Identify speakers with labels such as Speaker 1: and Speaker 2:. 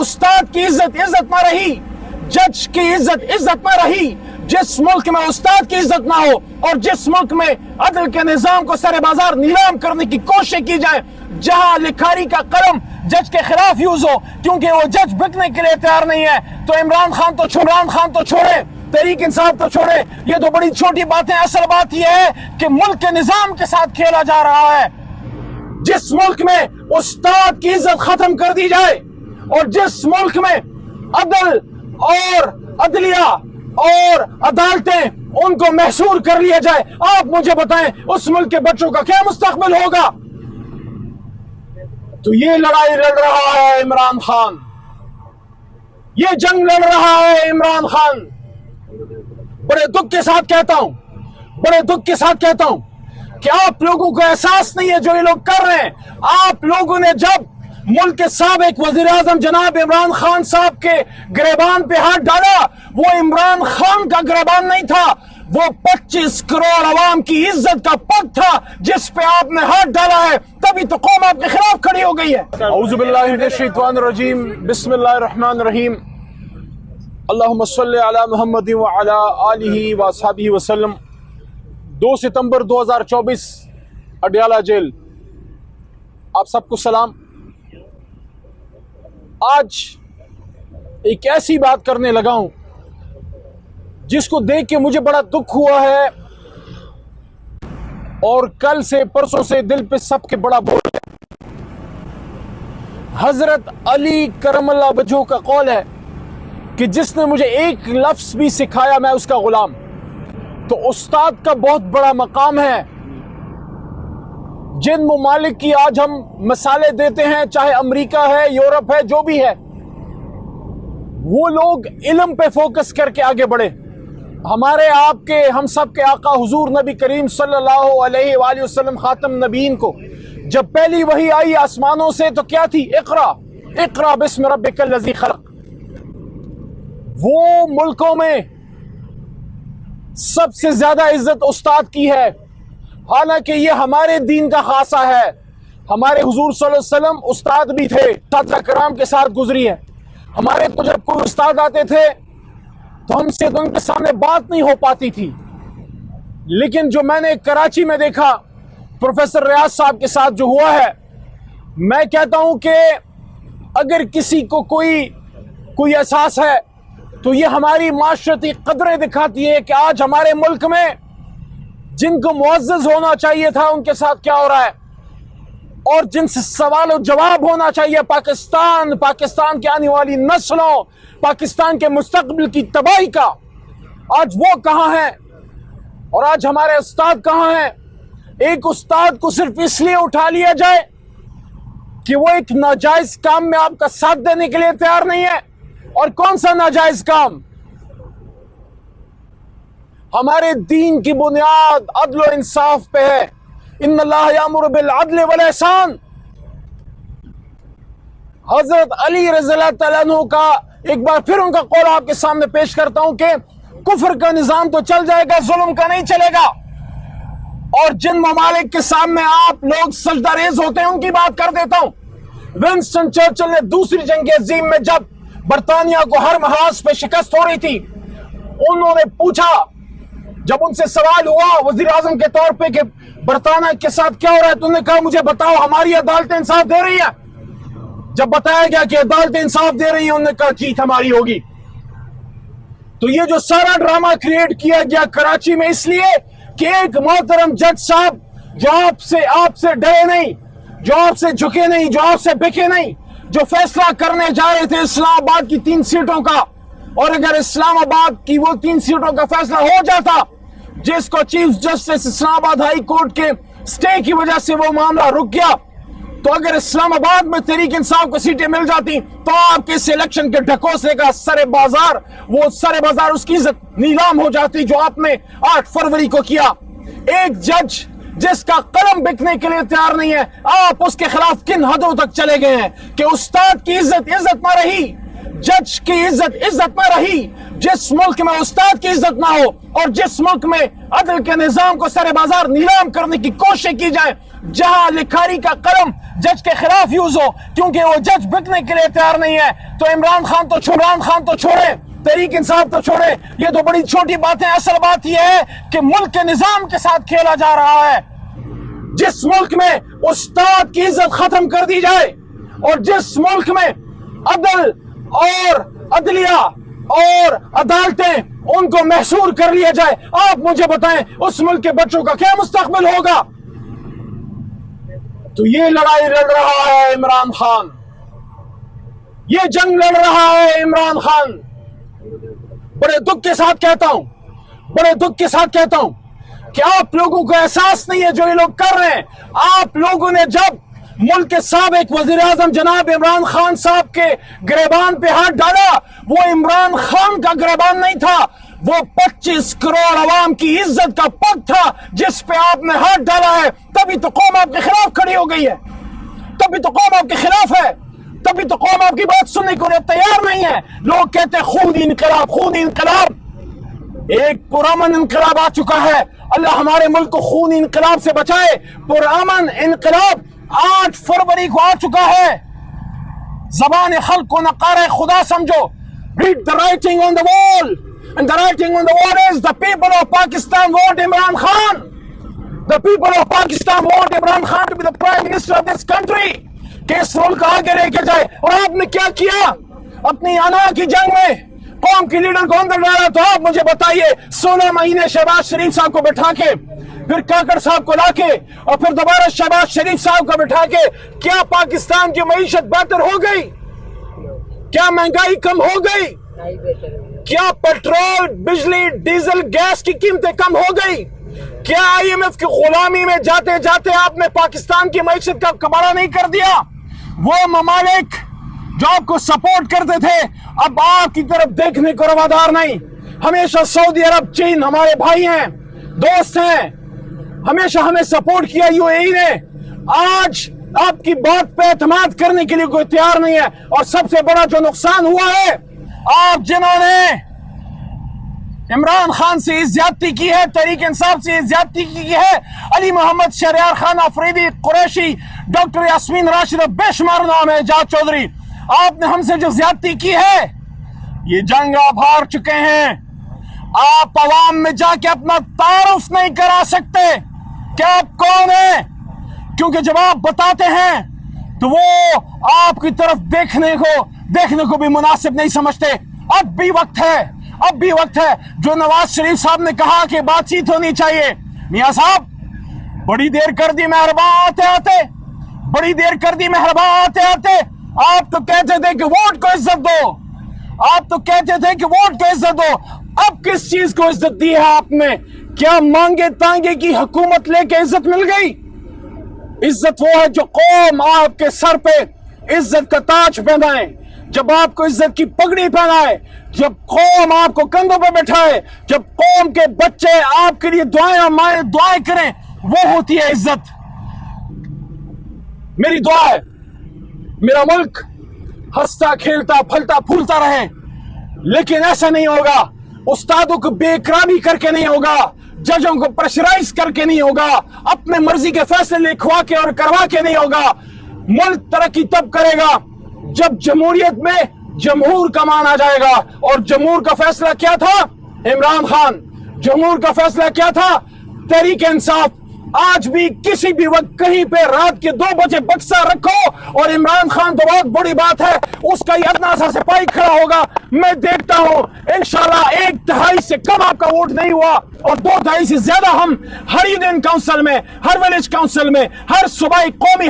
Speaker 1: استاد کی عزت عزت نہ رہی، جج کی عزت عزت نہ رہی، جس ملک میں استاد کی عزت نہ ہو اور جس ملک میں عدل کے نظام کو سر بازار نیلام کرنے کی کوشش کی جائے، جہاں لکھاری کا قلم جج کے خلاف یوز ہو کیونکہ وہ جج بکنے کے لیے تیار نہیں ہے، تو عمران خان تو چھوڑے، تحریک انصاف تو چھوڑے، یہ تو بڑی چھوٹی باتیں، اصل بات یہ ہے کہ ملک کے نظام کے ساتھ کھیلا جا رہا ہے۔ جس ملک میں استاد کی عزت ختم کر دی جائے اور جس ملک میں عدل اور عدلیہ اور عدالتیں ان کو محصور کر لیا جائے، آپ مجھے بتائیں اس ملک کے بچوں کا کیا مستقبل ہوگا؟ تو یہ لڑائی لڑ رہا ہے عمران خان، یہ جنگ لڑ رہا ہے عمران خان۔ بڑے دکھ کے ساتھ کہتا ہوں کہ آپ لوگوں کو احساس نہیں ہے جو یہ لوگ کر رہے ہیں۔ آپ لوگوں نے جب ملک کے سابق وزیر اعظم جناب عمران خان صاحب کے گریبان پہ ہاتھ ڈالا، وہ عمران خان کا گریبان نہیں تھا، وہ 25 کروڑ عوام کی عزت کا پگ تھا جس پہ آپ نے ہاتھ ڈالا ہے، تبھی تو قوم آپ کے خلاف کھڑی ہو گئی ہے۔ اعوذ باللہ من الشیطان الرجیم، بسم اللہ الرحمن الرحیم، اللہم صلی علی محمد وعلی آلہ واصحابہ وسلم۔ 2 ستمبر 2024 اڈیالہ جیل، آپ سب کو سلام۔ آج ایک ایسی بات کرنے لگا ہوں جس کو دیکھ کے مجھے بڑا دکھ ہوا ہے، اور کل سے پرسوں سے دل پہ سب کے بڑا بوجھ ہے۔ حضرت علی کرم اللہ وجہہ کا قول ہے کہ جس نے مجھے ایک لفظ بھی سکھایا میں اس کا غلام۔ تو استاد کا بہت بڑا مقام ہے۔ جن ممالک کی آج ہم مثالیں دیتے ہیں، چاہے امریکہ ہے، یورپ ہے، جو بھی ہے، وہ لوگ علم پہ فوکس کر کے آگے بڑھے۔ ہمارے آپ کے، ہم سب کے آقا حضور نبی کریم صلی اللہ علیہ وآلہ وسلم خاتم نبیین کو جب پہلی وحی آئی آسمانوں سے تو کیا تھی؟ اقرا بسم ربک الذی خلق۔ وہ ملکوں میں سب سے زیادہ عزت استاد کی ہے، حالانکہ یہ ہمارے دین کا خاصہ ہے۔ ہمارے حضور صلی اللہ علیہ وسلم استاد بھی تھے، اساتذہ کرام کے ساتھ گزری ہے۔ ہمارے تو جب کوئی استاد آتے تھے تو ہم سے تو ان کے سامنے بات نہیں ہو پاتی تھی، لیکن جو میں نے کراچی میں دیکھا پروفیسر ریاض صاحب کے ساتھ جو ہوا ہے، میں کہتا ہوں کہ اگر کسی کو کوئی احساس ہے تو یہ ہماری معاشرتی قدریں دکھاتی ہے کہ آج ہمارے ملک میں جن کو معزز ہونا چاہیے تھا ان کے ساتھ کیا ہو رہا ہے، اور جن سے سوال و جواب ہونا چاہیے پاکستان کی آنے والی نسلوں، پاکستان کے مستقبل کی تباہی کا، آج وہ کہاں ہیں اور آج ہمارے استاد کہاں ہیں؟ ایک استاد کو صرف اس لیے اٹھا لیا جائے کہ وہ ایک ناجائز کام میں آپ کا ساتھ دینے کے لیے تیار نہیں ہے۔ اور کون سا ناجائز کام؟ ہمارے دین کی بنیاد عدل و انصاف پہ ہے۔ ان اللہ یامر بالعدل والاحسان۔ حضرت علی رضی اللہ تعالیٰ عنہ کا ایک بار پھر ان کا قول آپ کے سامنے پیش کرتا ہوں کہ کفر کا نظام تو چل جائے گا، ظلم کا نہیں چلے گا۔ اور جن ممالک کے سامنے آپ لوگ سجدہ ریز ہوتے ہیں ان کی بات کر دیتا ہوں۔ ونسٹن چرچل نے دوسری جنگ عظیم میں جب برطانیہ کو ہر محاذ پہ شکست ہو رہی تھی، انہوں نے پوچھا، جب ان سے سوال ہوا وزیر اعظم کے طور پہ کہ برطانیہ کے ساتھ کیا ہو رہا ہے، تو انہوں نے کہا مجھے بتاؤ ہماری عدالتیں انصاف دے رہی ہیں؟ جب بتایا گیا کہ عدالتیں انصاف دے رہی ہیں، انہوں نے کہا جیت ہماری ہوگی۔ تو یہ جو سارا ڈرامہ کریٹ کیا گیا کراچی میں اس لیے کہ ایک محترم جج صاحب جو آپ سے ڈرے نہیں، جو آپ سے جھکے نہیں، جو آپ سے بکے نہیں، جو فیصلہ کرنے جا رہے تھے اسلام آباد کی 3 سیٹوں کا، اور اگر اسلام آباد کی وہ 3 سیٹوں کا فیصلہ ہو جاتا جس کو چیف جسٹس اسلام آباد ہائی کورٹ کے سٹے کی وجہ سے وہ معاملہ رک گیا، تو اگر اسلام آباد میں تحریک انصاف کو سیٹیں مل جاتی تو آپ کے اس الیکشن کے ڈھکوسلے کا سر بازار اس کی عزت نیلام ہو جاتی جو آپ نے 8 فروری کو کیا۔ ایک جج جس کا قلم بکنے کے لیے تیار نہیں ہے، آپ اس کے خلاف کن حدوں تک چلے گئے ہیں کہ استاد کی عزت عزت نہ رہی، جج کی عزت عزت نہ رہی، جس ملک میں استاد کی عزت نہ ہو اور جس ملک میں عدل کے نظام کو سر بازار نیلام کرنے کی کوشش کی جائے، جہاں لکھاری کا قلم جج کے خلاف یوز ہو، کیونکہ وہ جج بکنے کے لیے تیار نہیں ہے۔ تو عمران خان تو چھوڑے، تحریک انصاف تو چھوڑے، یہ تو بڑی چھوٹی باتیں۔ اصل بات یہ ہے کہ ملک کے نظام کے ساتھ کھیلا جا رہا ہے۔ جس ملک میں استاد کی عزت ختم کر دی جائے اور جس ملک میں عدل اور عدلیہ اور عدالتیں ان کو محصور کر لیا جائے، آپ مجھے بتائیں اس ملک کے بچوں کا کیا مستقبل ہوگا؟ تو یہ لڑائی لڑ رہا ہے عمران خان، یہ جنگ لڑ رہا ہے عمران خان۔ بڑے دکھ کے ساتھ کہتا ہوں کہ آپ لوگوں کو احساس نہیں ہے جو یہ لوگ کر رہے ہیں۔ آپ لوگوں نے جب ملک کے سابق وزیر اعظم جناب عمران خان صاحب کے گریبان پہ ہاتھ ڈالا، وہ عمران خان کا گریبان نہیں تھا، وہ 25 کروڑ عوام کی عزت کا پگ تھا جس پہ آپ نے ہاتھ ڈالا ہے۔ تبھی تو قوم آپ کے خلاف کھڑی ہو گئی ہے، تبھی تو قوم آپ کے خلاف ہے، تبھی تو قوم آپ کی بات سننے کو تیار نہیں ہے۔ لوگ کہتے ہیں خونی انقلاب، ایک پرامن انقلاب آ چکا ہے۔ اللہ ہمارے ملک کو خونی انقلاب سے بچائے۔ پرامن انقلاب 8 فروری کو آ چکا ہے۔ زبان خلق کو نقار خدا سمجھو۔ Read the writing on the wall. And the writing on the wall is the people of Pakistan want Imran Khan. The people of Pakistan want Imran Khan to be the prime minister of this country. کہ اس ملک کو آگے لے کے جائے۔ اور آپ نے کیا کیا؟ اپنی انا کی جنگ میں قوم کی لیڈر کو اندر ڈالا۔ تو آپ مجھے بتائیے 16 مہینے شہباز شریف صاحب کو بٹھا کے، پھر کاکڑ صاحب کو لا کے، اور پھر دوبارہ شہباز شریف صاحب کو بٹھا کے، کیا پاکستان کی معیشت بہتر ہو گئی؟ کیا مہنگائی کم ہو گئی؟ کیا پیٹرول، بجلی، ڈیزل، گیس کی قیمتیں کم ہو گئی؟ کیا IMF کی غلامی میں جاتے جاتے آپ نے پاکستان کی معیشت کا کباڑہ نہیں کر دیا؟ وہ ممالک جو آپ کو سپورٹ کرتے تھے اب آپ کی طرف دیکھنے کو روادار نہیں۔ ہمیشہ سعودی عرب، چین ہمارے بھائی ہیں، دوست ہیں، ہمیشہ ہمیں سپورٹ کیا UAE نے، آج آپ کی بات پہ اعتماد کرنے کے لیے کوئی تیار نہیں ہے۔ اور سب سے بڑا جو نقصان ہوا ہے، آپ جنہوں نے عمران خان سے زیادتی کی ہے، تحریک انصاف سے زیادتی کی ہے، علی محمد شہریار خان آفریدی، قریشی، ڈاکٹر یاسمین راشد، بے شمار نام ہے، اعجاز چودھری، آپ نے ہم سے جو زیادتی کی ہے، یہ جنگ آپ ہار چکے ہیں۔ آپ عوام میں جا کے اپنا تعارف نہیں کرا سکتے کہ آپ کون ہیں، کیونکہ جب آپ بتاتے ہیں تو وہ آپ کی طرف دیکھنے کو بھی مناسب نہیں سمجھتے۔ اب بھی وقت ہے جو نواز شریف صاحب نے کہا کہ بات چیت ہونی چاہیے۔ میاں صاحب بڑی دیر کر دی مہربان آتے آتے، آپ تو کہتے تھے کہ ووٹ کو عزت دو، اب کس چیز کو عزت دی ہے آپ نے؟ کیا مانگے تانگے کی حکومت لے کے عزت مل گئی؟ عزت وہ ہے جو قوم آپ کے سر پہ عزت کا تاج پہنائے، جب آپ کو عزت کی پگڑی پہنائے، جب قوم آپ کو کندھوں پہ بٹھائے، جب قوم کے بچے آپ کے لیے دعائیں کریں، وہ ہوتی ہے عزت۔ میری دعا ہے میرا ملک ہنستا کھیلتا پھلتا پھولتا رہے، لیکن ایسا نہیں ہوگا، استادوں کو بے اکرامی کر کے نہیں ہوگا، ججوں کو پریشرائز کر کے نہیں ہوگا، اپنے مرضی کے فیصلے لکھوا کے اور کروا کے نہیں ہوگا۔ ملک ترقی تب کرے گا جب جمہوریت میں جمہور کا مان آ جائے گا۔ اور جمہور کا فیصلہ کیا تھا؟ عمران خان۔ جمہور کا فیصلہ کیا تھا؟ تحریک انصاف۔ آج بھی کسی بھی وقت کہیں پہ رات کے 2 بجے بکسا رکھو اور عمران خان تو بہت بڑی بات ہے، اس کا یہ ادنا سا سپاہی کھڑا ہوگا، میں دیکھتا ہوں انشاءاللہ 1/2 سے کم آپ کا ووٹ نہیں ہوا، اور 2/2 سے زیادہ ہم ہر یونین کاؤنسل میں، ہر ولیج کاؤنسل میں، ہر صوبائی قومی